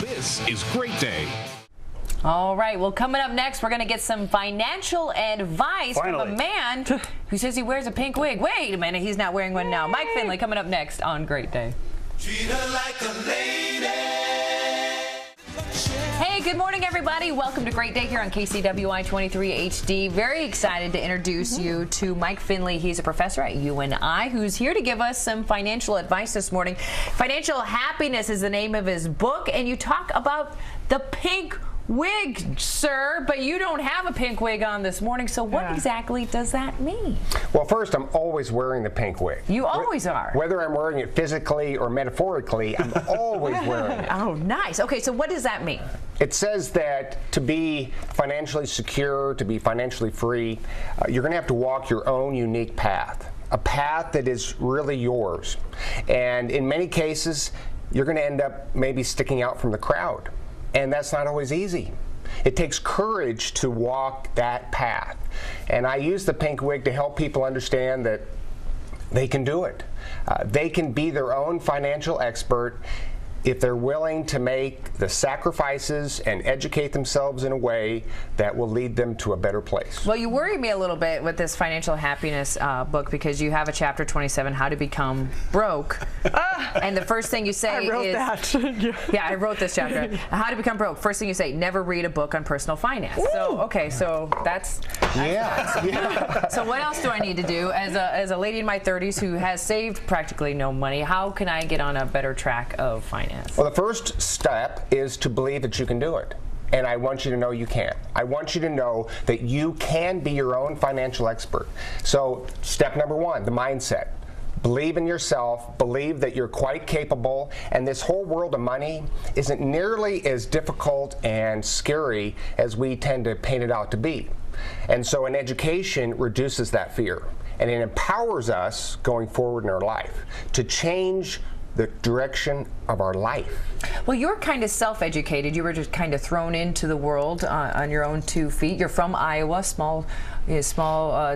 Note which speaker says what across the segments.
Speaker 1: This is Great Day.
Speaker 2: All right, well, coming up next, we're going to get some financial advice from a man who says he wears a pink wig. Wait a minute, he's not wearing one now. Mike Finley coming up next on Great Day.
Speaker 3: Treat her like a lady.
Speaker 2: Hey, good morning, everybody. Welcome to Great Day here on KCWI 23 HD. Very excited to introduce you to Mike Finley. He's a professor at UNI who's here to give us some financial advice this morning. Financial Happiness is the name of his book, and you talk about the pink wig, sir, but you don't have a pink wig on this morning, so what exactly does that mean?
Speaker 4: Well, first, I'm always wearing the pink wig.
Speaker 2: You always are.
Speaker 4: Whether I'm wearing it physically or metaphorically, I'm always wearing it.
Speaker 2: Oh, nice. Okay, so what does that mean?
Speaker 4: It says that to be financially secure, to be financially free, you're going to have to walk your own unique path, a path that is really yours. And in many cases, you're going to end up maybe sticking out from the crowd. And that's not always easy. It takes courage to walk that path. And I use the pink wig to help people understand that they can do it. They can be their own financial expert if they're willing to make the sacrifices and educate themselves in a way that will lead them to a better place.
Speaker 2: Well, you worry me a little bit with this Financial Happiness book because you have a chapter 27, How to Become Broke. And the first thing you say yeah, I wrote this chapter. How to Become Broke. First thing you say, never read a book on personal finance. Ooh. So, okay, so that's
Speaker 4: yeah.
Speaker 2: So what else do I need to do as a lady in my 30s who has saved practically no money? How can I get on a better track of finance?
Speaker 4: Well, the first step is to believe that you can do it. And I want you to know you can. I want you to know that you can be your own financial expert. So step number one, the mindset. Believe in yourself, believe that you're quite capable, and this whole world of money isn't nearly as difficult and scary as we tend to paint it out to be. And so an education reduces that fear, and it empowers us going forward in our life to change the direction of our life.
Speaker 2: Well, you're kind of self-educated. You were just kind of thrown into the world on your own 2 feet. You're from Iowa, small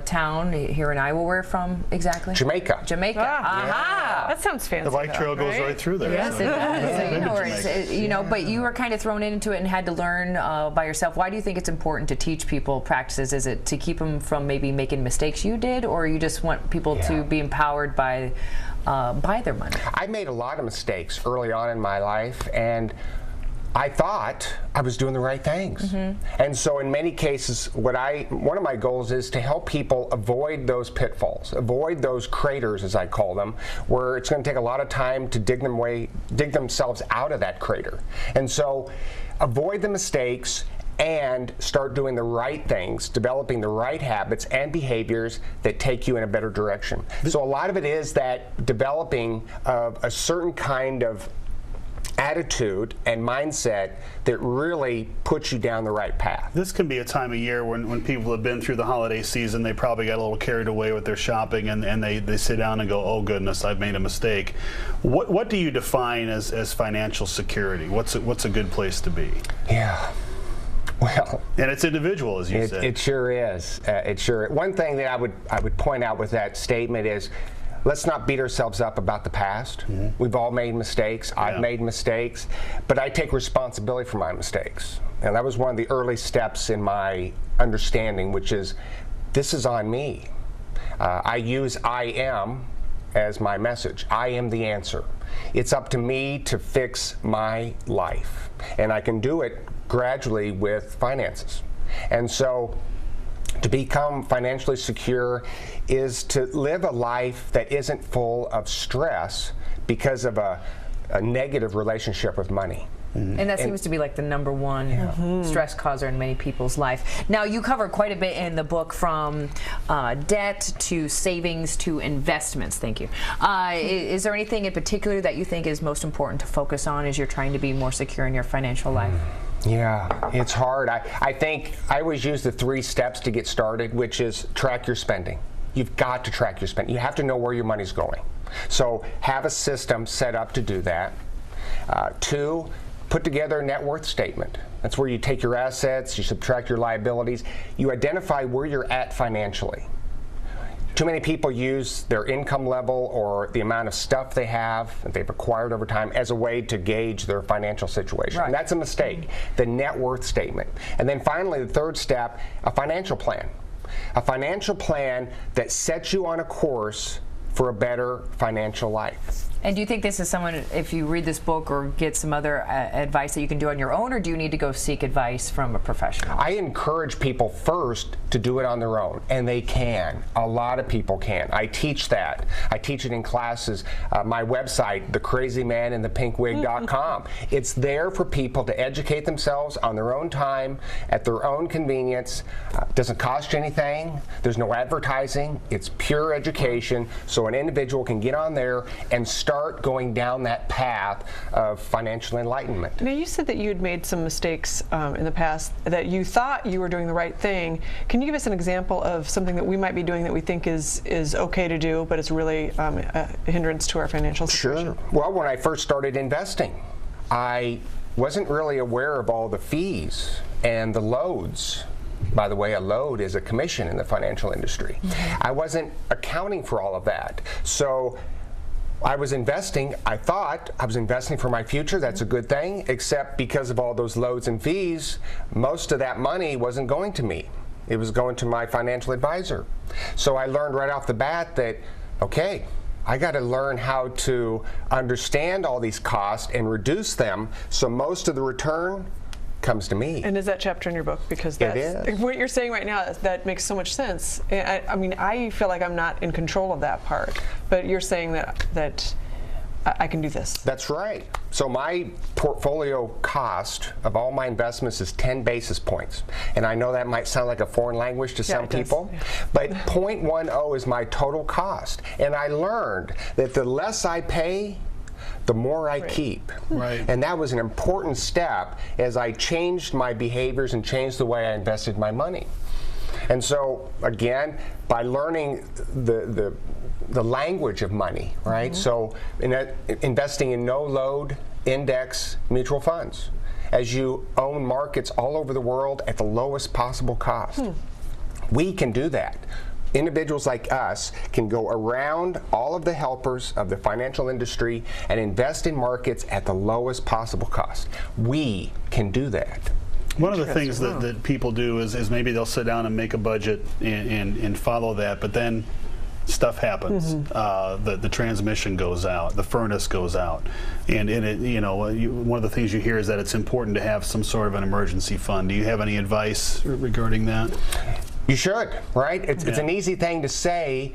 Speaker 2: town here in Iowa. Where from exactly?
Speaker 4: Jamaica.
Speaker 2: Jamaica. Aha!
Speaker 5: That sounds fancy.
Speaker 6: The bike trail goes right through there.
Speaker 2: Yes, it does. You know where it's, you know, but you were kind of thrown into it and had to learn by yourself. Why do you think it's important to teach people practices? Is it to keep them from maybe making mistakes you did, or you just want people to be empowered by their money?
Speaker 4: I made a lot of mistakes early on in my life, and I thought I was doing the right things. And so in many cases, one of my goals is to help people avoid those pitfalls, avoid those craters, as I call them, where it's going to take a lot of time to dig themselves out of that crater. And so avoid the mistakes and start doing the right things, developing the right habits and behaviors that take you in a better direction. So a lot of it is that developing of a certain kind of attitude and mindset that really puts you down the right path.
Speaker 6: This can be a time of year when people have been through the holiday season, they probably got a little carried away with their shopping, and they sit down and go, oh goodness, I've made a mistake. What do you define as financial security? What's a good place to be?
Speaker 4: Yeah. Well,
Speaker 6: and it's individual, as you said.
Speaker 4: It sure is. One thing that I would point out with that statement is, let's not beat ourselves up about the past. We've all made mistakes. I've made mistakes, but I take responsibility for my mistakes. And that was one of the early steps in my understanding, which is, this is on me. I use I am as my message. I am the answer. It's up to me to fix my life. And I can do it gradually with finances. And so to become financially secure is to live a life that isn't full of stress because of a negative relationship with money.
Speaker 2: And that seems to be like the #1 stress causer in many people's life. Now, you cover quite a bit in the book, from debt to savings to investments. Thank you. Is there anything in particular that you think is most important to focus on as you're trying to be more secure in your financial life?
Speaker 4: Yeah, it's hard. I think I always use the 3 steps to get started, which is track your spending. You've got to track your spending. You have to know where your money's going. So have a system set up to do that. 2, put together a net worth statement. That's where you take your assets, you subtract your liabilities, you identify where you're at financially. Too many people use their income level or the amount of stuff they have that they've acquired over time as a way to gauge their financial situation.
Speaker 2: Right.
Speaker 4: And that's a mistake. The net worth statement. And then finally, the third step, a financial plan. A financial plan that sets you on a course for a better financial life.
Speaker 2: And do you think this is someone, if you read this book or get some other advice that you can do on your own, or do you need to go seek advice from a professional?
Speaker 4: I encourage people first to do it on their own, and they can. A lot of people can. I teach that. I teach it in classes. My website, thecrazymaninthePinkWig.com. It's there for people to educate themselves on their own time, at their own convenience. Doesn't cost you anything. There's no advertising. It's pure education, so an individual can get on there and start going down that path of financial enlightenment.
Speaker 1: Now, you said that you had made some mistakes in the past, that you thought you were doing the right thing. Can you give us an example of something that we might be doing that we think is okay to do, but it's really a hindrance to our financial situation?
Speaker 4: Sure. Well, when I first started investing, I wasn't really aware of all the fees and the loads. By the way, a load is a commission in the financial industry. I wasn't accounting for all of that. So I was investing, I thought I was investing for my future. That's a good thing, except because of all those loads and fees, most of that money wasn't going to me. It was going to my financial advisor. So I learned right off the bat that, okay, I got to learn how to understand all these costs and reduce them so most of the return comes to me.
Speaker 1: And is that chapter in your book? Because that's what you're saying right now, that makes so much sense. I mean, I feel like I'm not in control of that part, but you're saying that I can do this.
Speaker 4: That's right. So my portfolio cost of all my investments is 10 basis points. And I know that might sound like a foreign language to some people, but 0.10 is my total cost. And I learned that the less I pay, the more I keep.
Speaker 6: Right.
Speaker 4: And that was an important step as I changed my behaviors and changed the way I invested my money. And so, again, by learning the language of money, right? So, investing in no-load index mutual funds, as you own markets all over the world at the lowest possible cost. We can do that. Individuals like us can go around all of the helpers of the financial industry and invest in markets at the lowest possible cost. We can do that.
Speaker 6: One of the things that people do is maybe they'll sit down and make a budget and follow that, but then stuff happens. The transmission goes out, the furnace goes out, and in it, one of the things you hear is that it's important to have some sort of an emergency fund. Do you have any advice regarding that?
Speaker 4: You should, right? It's an easy thing to say.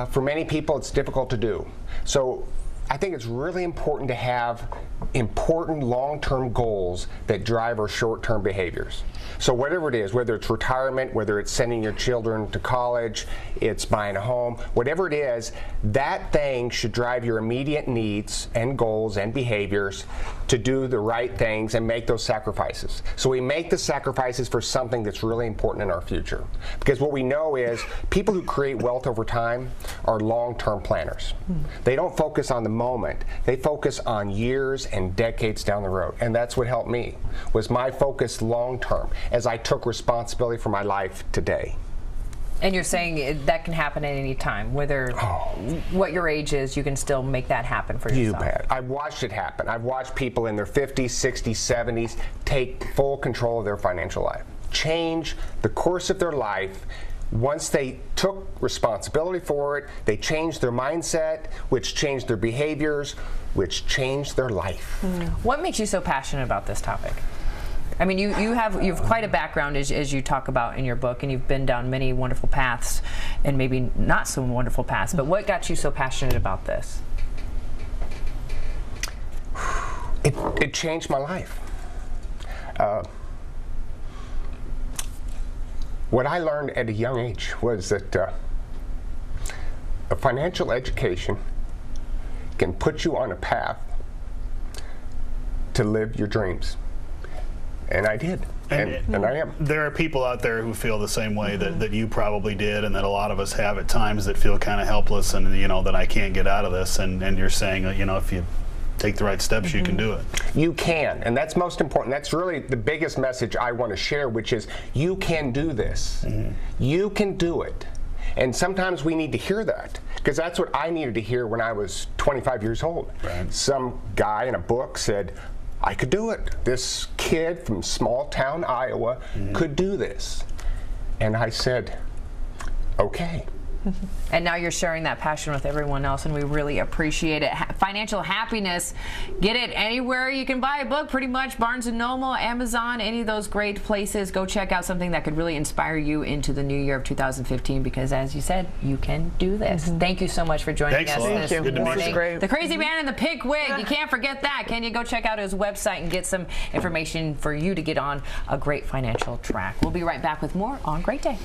Speaker 4: For many people, it's difficult to do. So I think it's really important to have important long-term goals that drive our short-term behaviors. So whatever it is, whether it's retirement, whether it's sending your children to college, it's buying a home, whatever it is, that thing should drive your immediate needs and goals and behaviors to do the right things and make those sacrifices. So we make the sacrifices for something that's really important in our future. Because what we know is people who create wealth over time are long-term planners. They don't focus on the moment. They focus on years and decades down the road. And that's what helped me, was my focus long-term as I took responsibility for my life today.
Speaker 2: And you're saying that can happen at any time, whether what your age is, you can still make that happen for yourself.
Speaker 4: You bet. I've watched it happen. I've watched people in their 50s, 60s, 70s take full control of their financial life, change the course of their life. Once they took responsibility for it, they changed their mindset, which changed their behaviors, which changed their life.
Speaker 2: What makes you so passionate about this topic? I mean, you have quite a background as you talk about in your book, and you've been down many wonderful paths, and maybe not so wonderful paths. But what got you so passionate about this?
Speaker 4: It changed my life. What I learned at a young age was that a financial education can put you on a path to live your dreams. And I did, and I am.
Speaker 6: There are people out there who feel the same way that you probably did, and that a lot of us have at times, that feel kind of helpless and, that I can't get out of this. And you're saying, if you take the right steps, you can do it.
Speaker 4: You can, and that's most important. That's really the biggest message I want to share, which is you can do this. You can do it. And sometimes we need to hear that, because that's what I needed to hear when I was 25 years old.
Speaker 6: Right.
Speaker 4: Some guy in a book said, I could do it. This kid from small town Iowa could do this. And I said, okay.
Speaker 2: And now you're sharing that passion with everyone else, and we really appreciate it. Financial happiness, get it anywhere you can buy a book, pretty much. Barnes & Noble, Amazon, any of those great places. Go check out something that could really inspire you into the new year of 2015, because as you said, you can do this. Thank you so much for joining
Speaker 6: Thanks
Speaker 2: us
Speaker 6: a lot.
Speaker 2: this
Speaker 6: Good to meet you.
Speaker 2: morning.
Speaker 1: Great.
Speaker 2: The crazy man in the pink wig, you can't forget that. Can you go check out his website and get some information for you to get on a great financial track? We'll be right back with more on Great Day.